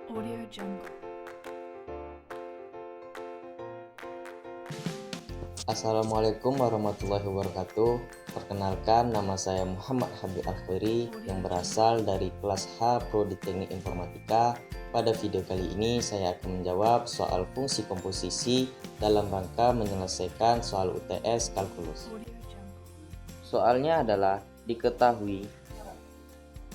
Audio Jungle. Assalamualaikum warahmatullahi wabarakatuh. Perkenalkan, nama saya Muhammad Habib Al-Khairi yang berasal dari kelas H Prodi Teknik Informatika. Pada video kali ini saya akan menjawab soal fungsi komposisi dalam rangka menyelesaikan soal UTS kalkulus. Audio Jungle. Soalnya adalah diketahui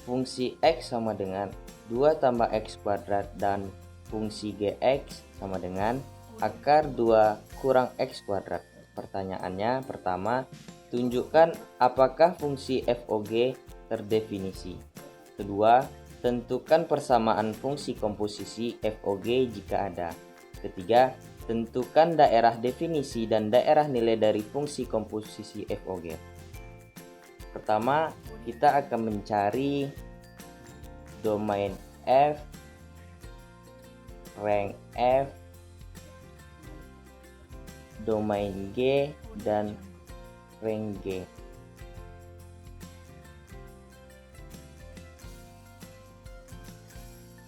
fungsi X sama dengan 2 tambah X kuadrat dan fungsi Gx sama dengan akar 2 kurang X kuadrat. Pertanyaannya pertama, tunjukkan apakah fungsi FOG terdefinisi. Kedua, tentukan persamaan fungsi komposisi FOG jika ada. Ketiga, tentukan daerah definisi dan daerah nilai dari fungsi komposisi FOG. Pertama, kita akan mencari domain F, rank F, domain G, dan rank G.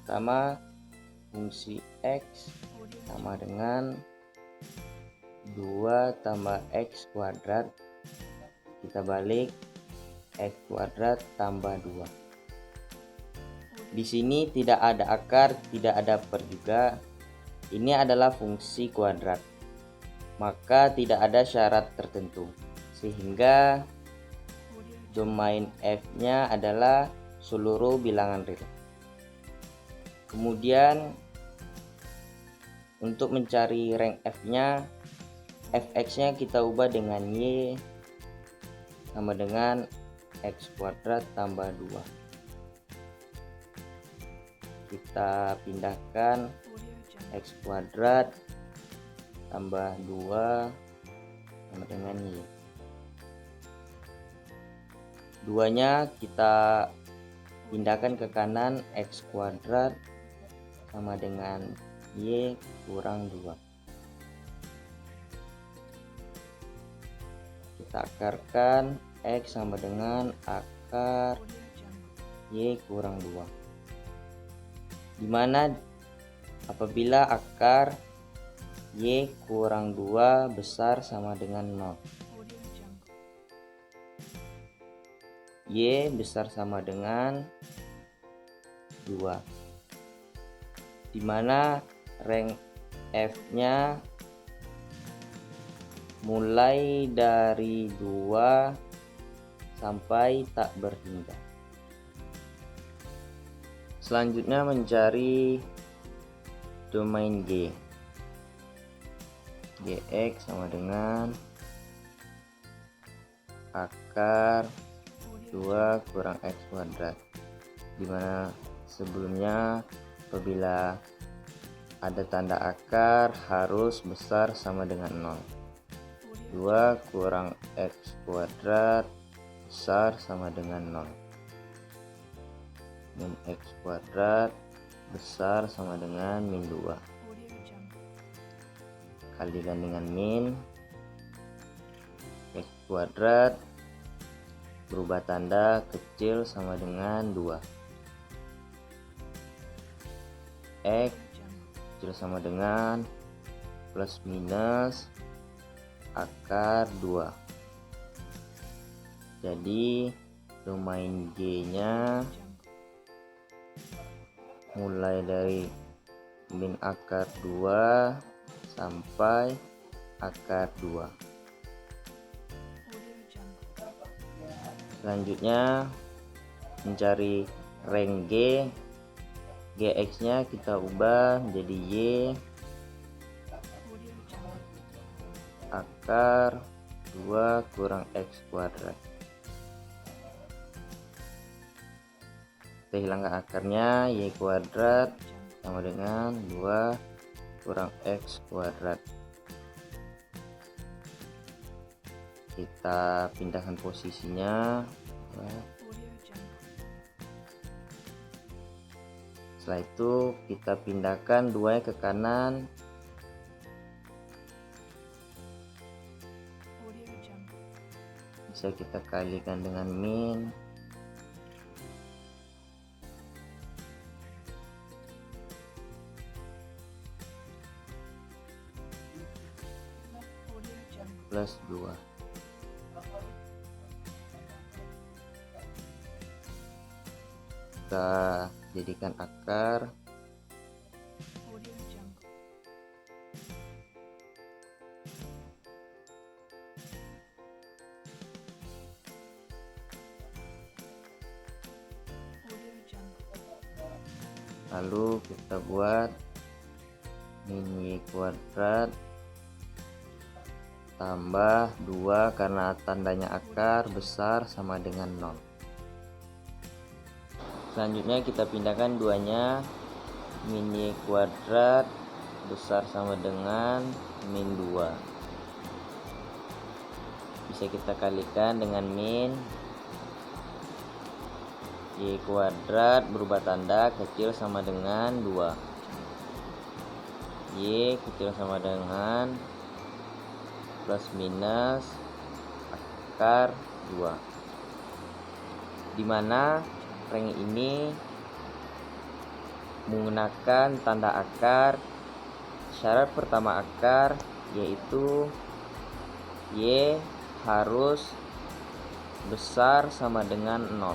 Pertama, fungsi X sama dengan 2 tambah X kuadrat. Kita balik, X kuadrat tambah 2. Di sini tidak ada akar, tidak ada per juga. Ini adalah fungsi kuadrat, maka tidak ada syarat tertentu, sehingga domain F-nya adalah seluruh bilangan real. Kemudian untuk mencari rank F-nya, Fx-nya kita ubah dengan Y sama dengan X kuadrat tambah 2. Kita pindahkan X kuadrat tambah 2 sama dengan Y. 2-nya kita pindahkan ke kanan, X kuadrat sama dengan Y kurang 2. Kita akarkan, X sama dengan akar Y kurang 2. Dimana apabila akar Y kurang 2 besar sama dengan 0. Y besar sama dengan 2. Dimana rank F-nya mulai dari 2 sampai tak berhingga. Selanjutnya mencari domain G. Gx sama dengan akar 2 kurang X kuadrat, dimana sebelumnya apabila ada tanda akar harus besar sama dengan 0. 2 kurang X kuadrat besar sama dengan 0. Min X kuadrat besar sama dengan min 2. Kalikan dengan min, X kuadrat berubah tanda kecil sama dengan 2. X kecil sama dengan plus minus akar 2. Jadi domain G nya mulai dari min akar 2 sampai akar 2. Selanjutnya mencari rank G. Gx nya kita ubah menjadi Y akar 2 kurang X kuadrat. Kita hilangkan akarnya, Y kuadrat sama dengan 2 kurang X kuadrat. Kita pindahkan posisinya ya. Setelah itu kita pindahkan 2 ke kanan. Bisa kita kalikan dengan min. plus 2. Kita jadikan akar. Lalu kita buat min y kuadrat tambah 2 karena tandanya akar besar sama dengan 0. Selanjutnya kita pindahkan duanya, min y kuadrat besar sama dengan min 2. Bisa kita kalikan dengan min y kuadrat berubah tanda, kecil sama dengan 2. Y kecil sama dengan plus minus akar 2. Dimana range ini menggunakan tanda akar. Syarat pertama akar yaitu Y harus besar sama dengan 0.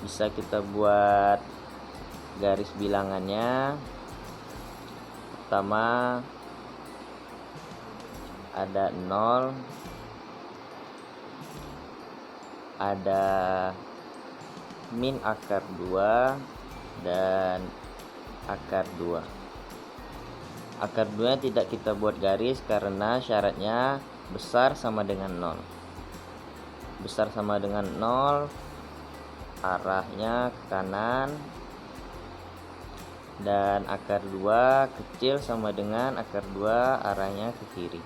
Bisa kita buat garis bilangannya. Pertama ada 0, ada min akar 2 dan akar 2. Akar 2 tidak kita buat garis karena syaratnya besar sama dengan 0. Besar sama dengan 0 arahnya ke kanan, dan akar 2 kecil sama dengan akar 2 arahnya ke kiri.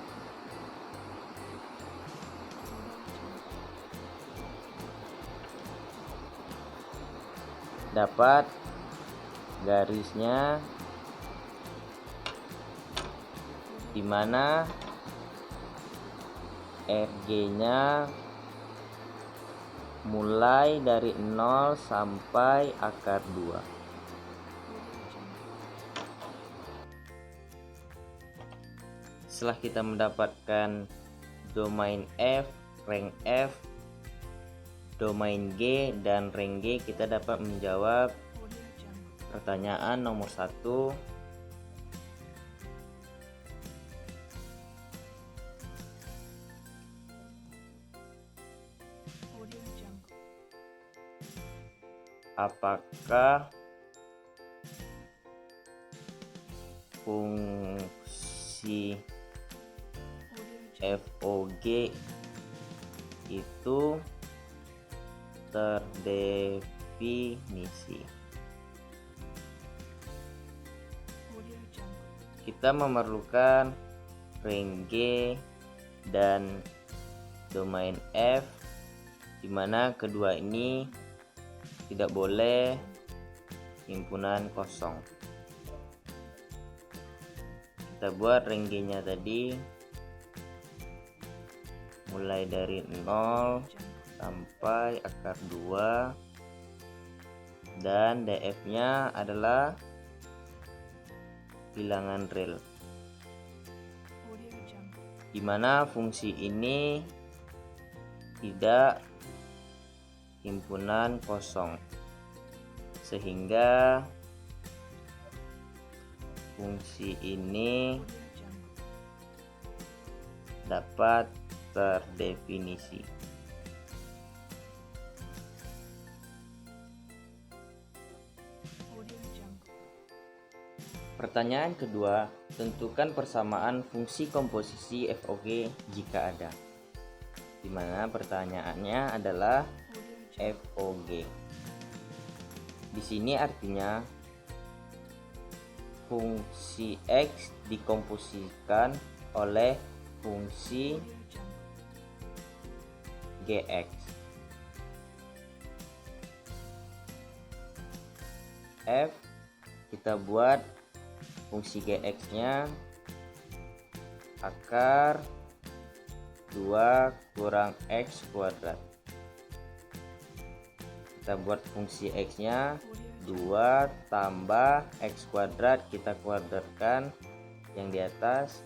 Dapat garisnya dimana RG-nya mulai dari 0 sampai akar 2. Setelah kita mendapatkan domain F, rank F, domain G, dan rank G, kita dapat menjawab pertanyaan nomor 1. Apakah fungsi FOG itu terdefinisi? Kita memerlukan range G dan domain F, di mana kedua ini tidak boleh himpunan kosong. Kita buat range G-nya tadi mulai dari 0 sampai akar 2, dan DF-nya adalah bilangan real, di mana fungsi ini tidak himpunan kosong, sehingga fungsi ini dapat terdefinisi. Pertanyaan kedua, tentukan persamaan fungsi komposisi FOG jika ada. Di mana pertanyaannya adalah FOG. Di sini artinya fungsi X dikomposisikan oleh fungsi GX. F kita buat fungsi GX-nya akar 2 kurang X kuadrat. Kita buat fungsi X-nya 2 tambah X kuadrat, kita kuadratkan yang di atas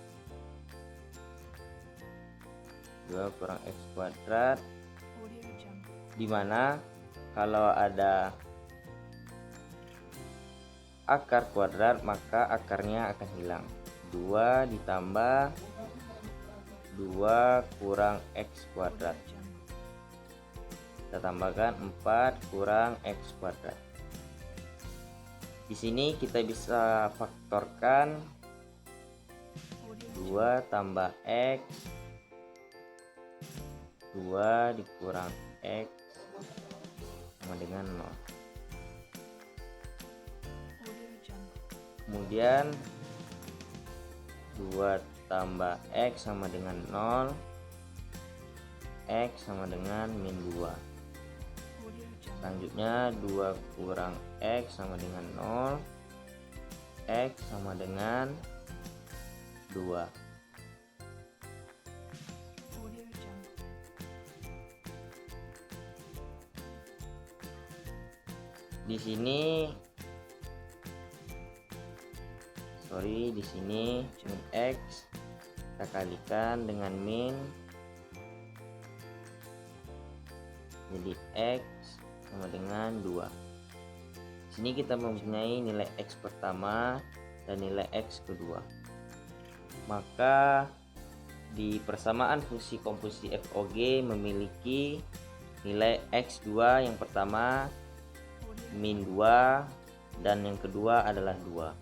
2 kurang X kuadrat, dimana kalau ada akar kuadrat maka akarnya akan hilang. 2 ditambah 2 kurang X kuadrat, kita tambahkan 4 kurang X kuadrat. Di sini kita bisa faktorkan 2 tambah X, 2 dikurang X sama dengan 0. Kemudian 2 tambah X sama dengan 0, X sama dengan min 2. Selanjutnya 2 kurang X sama dengan 0, X sama dengan 2. Di sini min X kita kalikan dengan min, jadi X sama dengan 2. Di sini kita mempunyai nilai X pertama dan nilai X kedua. Maka di persamaan fungsi komposisi FOG memiliki nilai X2 yang pertama min 2 dan yang kedua adalah 2.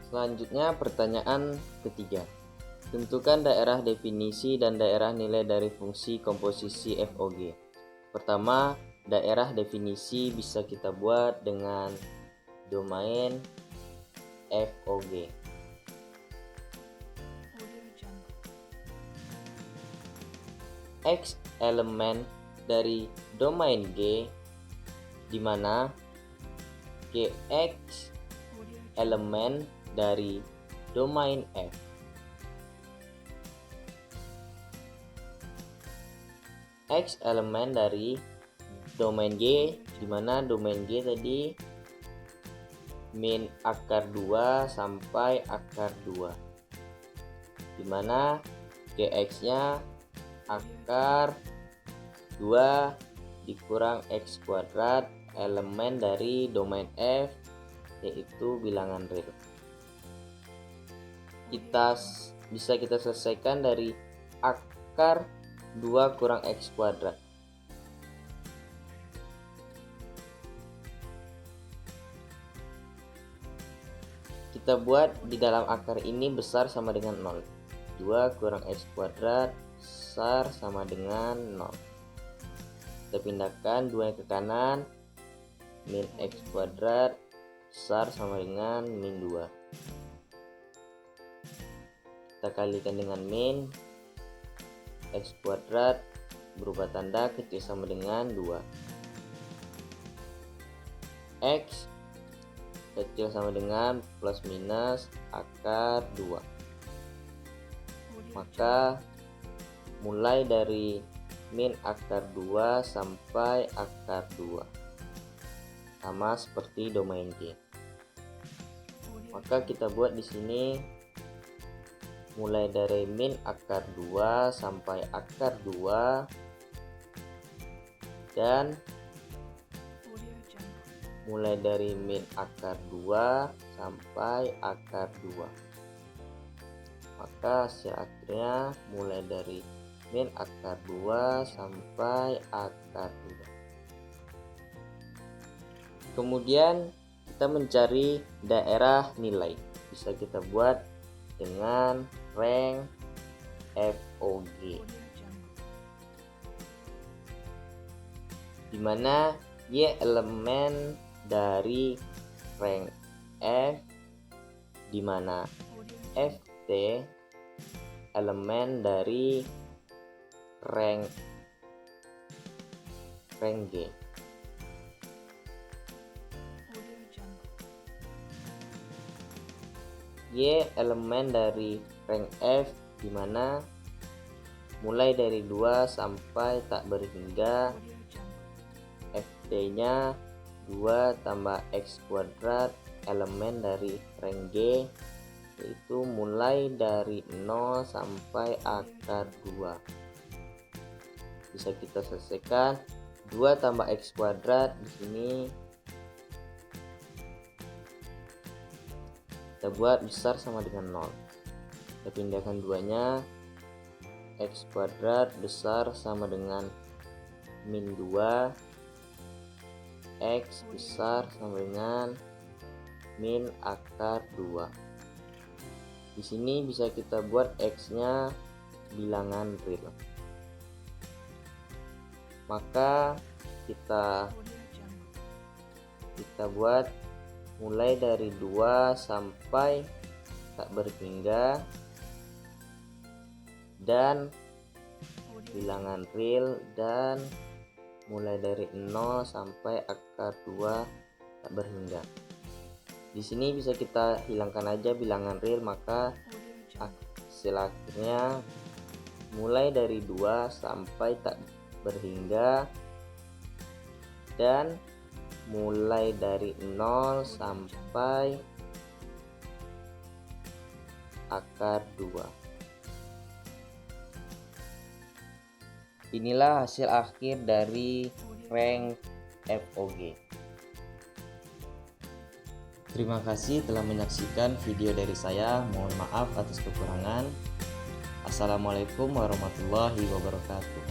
Selanjutnya pertanyaan ketiga. Tentukan daerah definisi dan daerah nilai dari fungsi komposisi FOG. Pertama, daerah definisi bisa kita buat dengan domain FOG. X elemen dari domain G, di mana Gx elemen dari domain F. X elemen dari domain G, di mana domain G tadi min akar 2 sampai akar 2, di mana Gx-nya akar 2 dikurang X kuadrat elemen dari domain F, yaitu bilangan real. Bisa kita selesaikan dari akar 2 kurang X kuadrat. Kita buat di dalam akar ini besar sama dengan 0. 2 kurang X kuadrat besar sama dengan 0. Kita pindahkan 2 ke kanan, min X kuadrat besar sama dengan min 2. Kita kalikan dengan min, X kuadrat berubah tanda kecil sama dengan 2. X kecil sama dengan plus minus akar 2. Maka mulai dari min akar 2 sampai akar 2 sama seperti domain G. Maka kita buat di sini mulai dari min akar 2 sampai akar 2 dan mulai dari min akar 2 sampai akar 2. Maka hasil akhirnya mulai dari min akar 2 sampai akar 2. Kemudian kita mencari daerah nilai. Bisa kita buat dengan rank FOG, di mana Y elemen dari rank F, di mana FT elemen dari rank G. Y elemen dari rank F, di mana mulai dari 2 sampai tak berhingga FT-nya 2 tambah X kuadrat elemen dari rank G, yaitu mulai dari 0 sampai akar 2. bisa kita selesaikan. 2 tambah X kuadrat di sini kita buat besar sama dengan 0. Kita pindahkan duanya, X kuadrat besar sama dengan min 2, X besar sama dengan min akar 2. Di sini bisa kita buat X-nya bilangan real. Maka kita buat mulai dari 2 sampai tak berhingga dan bilangan real, dan mulai dari 0 sampai akar 2 tak berhingga. Di sini bisa kita hilangkan aja bilangan real, maka hasil akhirnya mulai dari 2 sampai tak berhingga dan mulai dari 0 sampai akar 2. Inilah hasil akhir dari rank FOG. Terima kasih telah menyaksikan video dari saya. Mohon maaf atas kekurangan. Assalamualaikum warahmatullahi wabarakatuh.